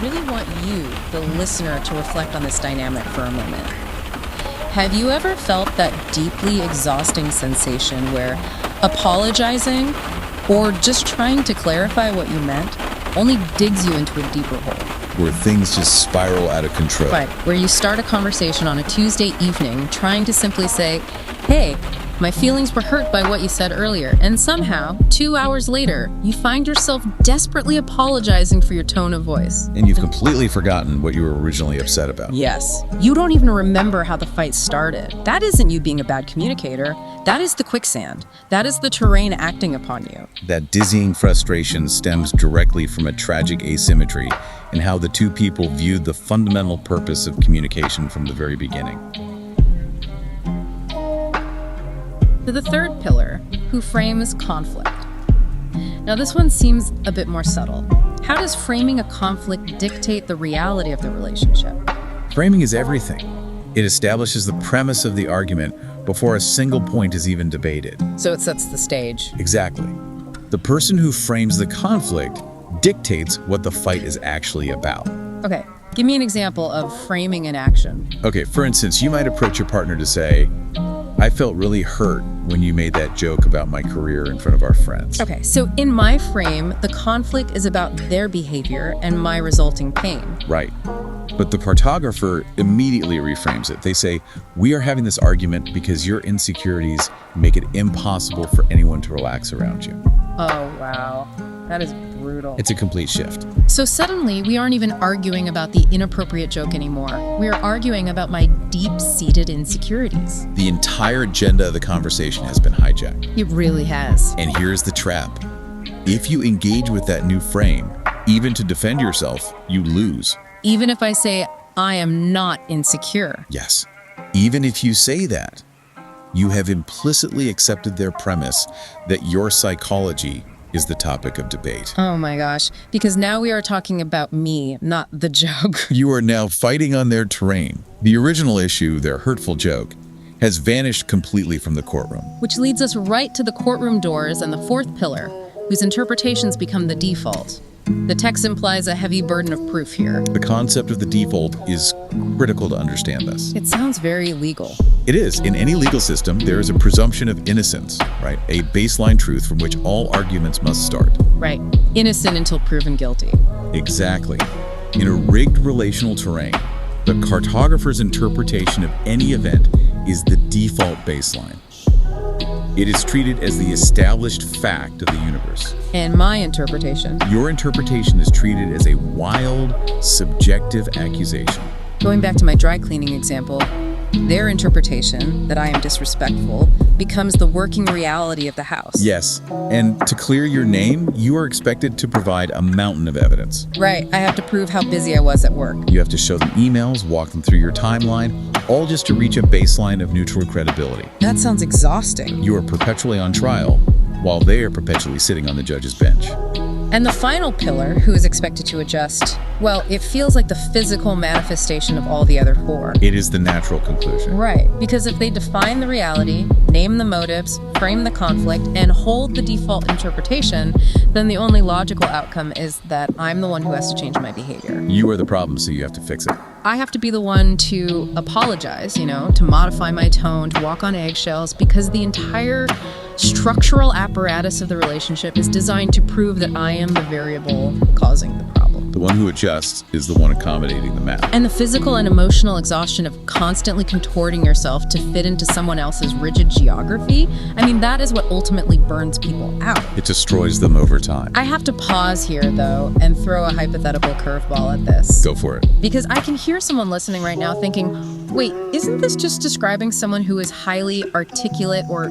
really want you, the listener, to reflect on this dynamic for a moment. Have you ever felt that deeply exhausting sensation where apologizing or just trying to clarify what you meant only digs you into a deeper hole? Where things just spiral out of control. Right, where you start a conversation on a Tuesday evening trying to simply say, hey, my feelings were hurt by what you said earlier, and somehow, 2 hours later, you find yourself desperately apologizing for your tone of voice. And you've completely forgotten what you were originally upset about. Yes. You don't even remember how the fight started. That isn't you being a bad communicator. That is the quicksand. That is the terrain acting upon you. That dizzying frustration stems directly from a tragic asymmetry in how the two people viewed the fundamental purpose of communication from the very beginning. To the third pillar, who frames conflict. Now this one seems a bit more subtle. How does framing a conflict dictate the reality of the relationship? Framing is everything. It establishes the premise of the argument before a single point is even debated. So it sets the stage. Exactly. The person who frames the conflict dictates what the fight is actually about. Okay, give me an example of framing an action. Okay, for instance, you might approach your partner to say, I felt really hurt when you made that joke about my career in front of our friends. Okay, so in my frame, the conflict is about their behavior and my resulting pain. Right. But the cartographer immediately reframes it. They say, we are having this argument because your insecurities make it impossible for anyone to relax around you. Oh, wow. That is brutal. It's a complete shift. So suddenly, we aren't even arguing about the inappropriate joke anymore. We're arguing about my deep-seated insecurities. The entire agenda of the conversation has been hijacked. It really has. And here's the trap. If you engage with that new frame, even to defend yourself, you lose. Even if I say, I am not insecure. Yes. Even if you say that, you have implicitly accepted their premise that your psychology is the topic of debate. Oh my gosh, because now we are talking about me, not the joke. You are now fighting on their terrain. The original issue, their hurtful joke, has vanished completely from the courtroom. Which leads us right to the courtroom doors and the fourth pillar, whose interpretations become the default. The text implies a heavy burden of proof here. The concept of the default is critical to understand this. It sounds very legal. It is. In any legal system, there is a presumption of innocence, right? A baseline truth from which all arguments must start. Right. Innocent until proven guilty. Exactly. In a rigged relational terrain, the cartographer's interpretation of any event is the default baseline. It is treated as the established fact of the universe. And my interpretation? Your interpretation is treated as a wild, subjective accusation. Going back to my dry cleaning example, their interpretation, that I am disrespectful, becomes the working reality of the house. Yes, and to clear your name, you are expected to provide a mountain of evidence. Right, I have to prove how busy I was at work. You have to show them emails, walk them through your timeline, all just to reach a baseline of neutral credibility. That sounds exhausting. You are perpetually on trial, while they are perpetually sitting on the judge's bench. And the final pillar, who is expected to adjust, well, it feels like the physical manifestation of all the other four. It is the natural conclusion. Right, because if they define the reality, name the motives, frame the conflict, and hold the default interpretation, then the only logical outcome is that I'm the one who has to change my behavior. You are the problem, so you have to fix it. I have to be the one to apologize, to modify my tone, to walk on eggshells, because the entire structural apparatus of the relationship is designed to prove that I am the variable causing the problem. The one who adjusts is the one accommodating the map. And the physical and emotional exhaustion of constantly contorting yourself to fit into someone else's rigid geography, that is what ultimately burns people out. It destroys them over time. I have to pause here, though, and throw a hypothetical curveball at this. Go for it. Because I can hear someone listening right now thinking, wait, isn't this just describing someone who is highly articulate or,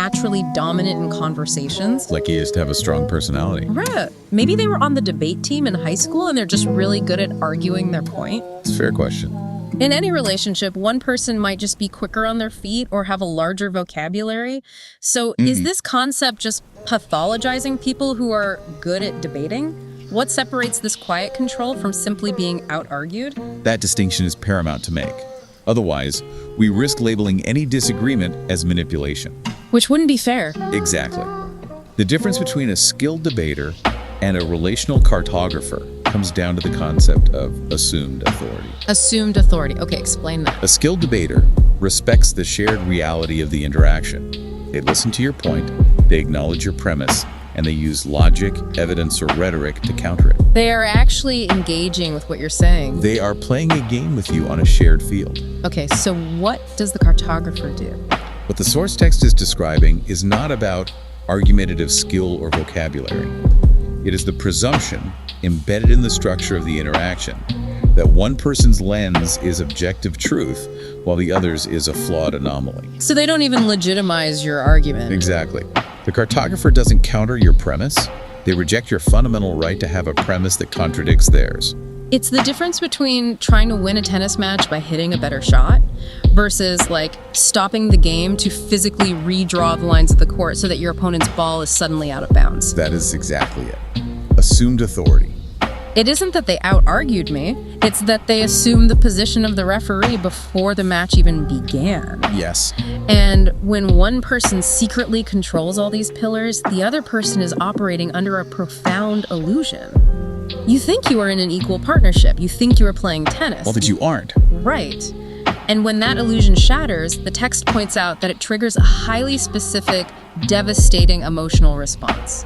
naturally dominant in conversations? Like he is to have a strong personality. Right. Maybe they were on the debate team in high school and they're just really good at arguing their point. It's a fair question. In any relationship, one person might just be quicker on their feet or have a larger vocabulary. So is this concept just pathologizing people who are good at debating? What separates this quiet control from simply being out-argued? That distinction is paramount to make. Otherwise, we risk labeling any disagreement as manipulation. Which wouldn't be fair. Exactly. The difference between a skilled debater and a relational cartographer comes down to the concept of assumed authority. Assumed authority. Okay, explain that. A skilled debater respects the shared reality of the interaction. They listen to your point, they acknowledge your premise, and they use logic, evidence, or rhetoric to counter it. They are actually engaging with what you're saying. They are playing a game with you on a shared field. Okay, so what does the cartographer do? What the source text is describing is not about argumentative skill or vocabulary. It is the presumption, embedded in the structure of the interaction, that one person's lens is objective truth, while the other's is a flawed anomaly. So they don't even legitimize your argument. Exactly. The cartographer doesn't counter your premise. They reject your fundamental right to have a premise that contradicts theirs. It's the difference between trying to win a tennis match by hitting a better shot versus like stopping the game to physically redraw the lines of the court so that your opponent's ball is suddenly out of bounds. That is exactly it. Assumed authority. It isn't that they out-argued me, it's that they assumed the position of the referee before the match even began. Yes. And when one person secretly controls all these pillars, the other person is operating under a profound illusion. You think you are in an equal partnership. You think you are playing tennis. Well, that you aren't. Right. And when that illusion shatters, the text points out that it triggers a highly specific, devastating emotional response.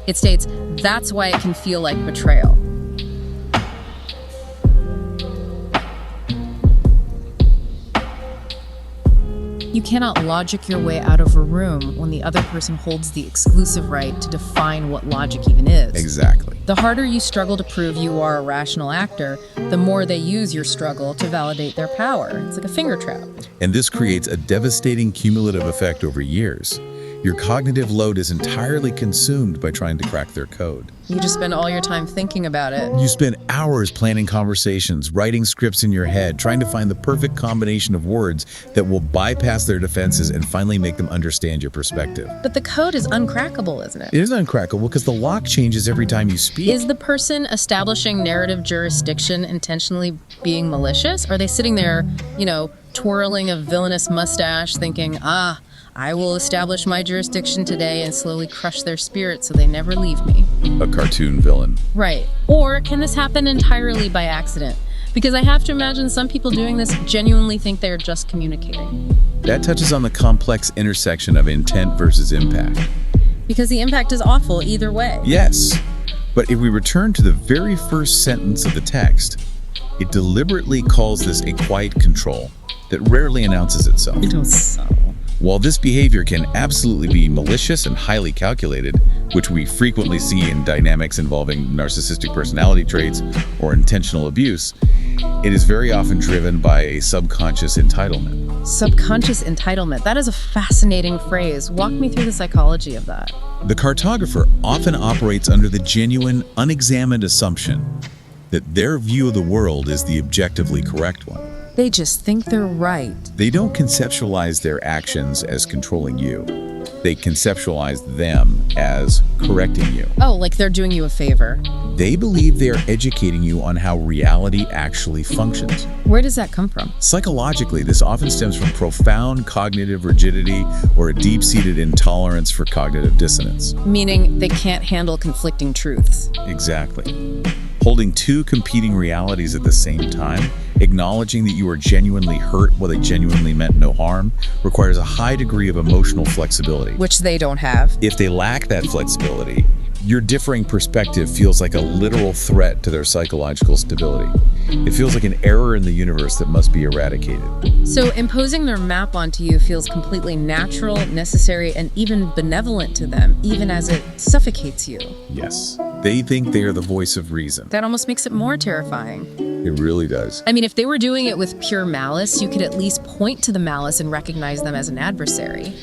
It states, that's why it can feel like betrayal. You cannot logic your way out of a room when the other person holds the exclusive right to define what logic even is. Exactly. The harder you struggle to prove you are a rational actor, the more they use your struggle to validate their power. It's like a finger trap. And this creates a devastating cumulative effect over years. Your cognitive load is entirely consumed by trying to crack their code. You just spend all your time thinking about it. You spend hours planning conversations, writing scripts in your head, trying to find the perfect combination of words that will bypass their defenses and finally make them understand your perspective. But the code is uncrackable, isn't it? It is uncrackable because the lock changes every time you speak. Is the person establishing narrative jurisdiction intentionally being malicious? Are they sitting there, twirling a villainous mustache thinking, I will establish my jurisdiction today and slowly crush their spirit so they never leave me? A cartoon villain. Right. Or can this happen entirely by accident? Because I have to imagine some people doing this genuinely think they're just communicating. That touches on the complex intersection of intent versus impact. Because the impact is awful either way. Yes. But if we return to the very first sentence of the text, it deliberately calls this a quiet control that rarely announces itself. While this behavior can absolutely be malicious and highly calculated, which we frequently see in dynamics involving narcissistic personality traits or intentional abuse, it is very often driven by a subconscious entitlement. Subconscious entitlement. That is a fascinating phrase. Walk me through the psychology of that. The cartographer often operates under the genuine, unexamined assumption that their view of the world is the objectively correct one. They just think they're right. They don't conceptualize their actions as controlling you. They conceptualize them as correcting you. Oh, like they're doing you a favor. They believe they are educating you on how reality actually functions. Where does that come from? Psychologically, this often stems from profound cognitive rigidity or a deep-seated intolerance for cognitive dissonance. Meaning they can't handle conflicting truths. Exactly. Holding two competing realities at the same time, acknowledging that you are genuinely hurt while they genuinely meant no harm, requires a high degree of emotional flexibility. Which they don't have. If they lack that flexibility, your differing perspective feels like a literal threat to their psychological stability. It feels like an error in the universe that must be eradicated. So imposing their map onto you feels completely natural, necessary, and even benevolent to them, even as it suffocates you. Yes. They think they are the voice of reason. That almost makes it more terrifying. It really does. I mean, if they were doing it with pure malice, you could at least point to the malice and recognize them as an adversary.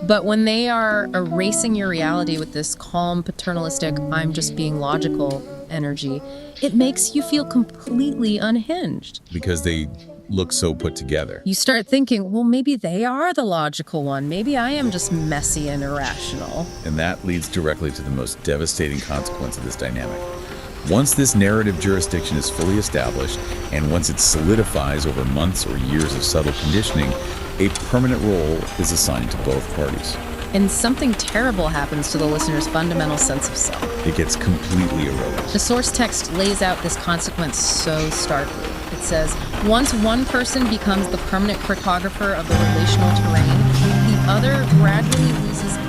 But when they are erasing your reality with this calm, paternalistic, I'm just being logical energy, it makes you feel completely unhinged. Because they look so put together. You start thinking, well, maybe they are the logical one. Maybe I am just messy and irrational. And that leads directly to the most devastating consequence of this dynamic. Once this narrative jurisdiction is fully established, and once it solidifies over months or years of subtle conditioning, a permanent role is assigned to both parties. and something terrible happens to the listener's fundamental sense of self. It gets completely eroded. The source text lays out this consequence so starkly. It says, once one person becomes the permanent cartographer of the relational terrain, the other gradually loses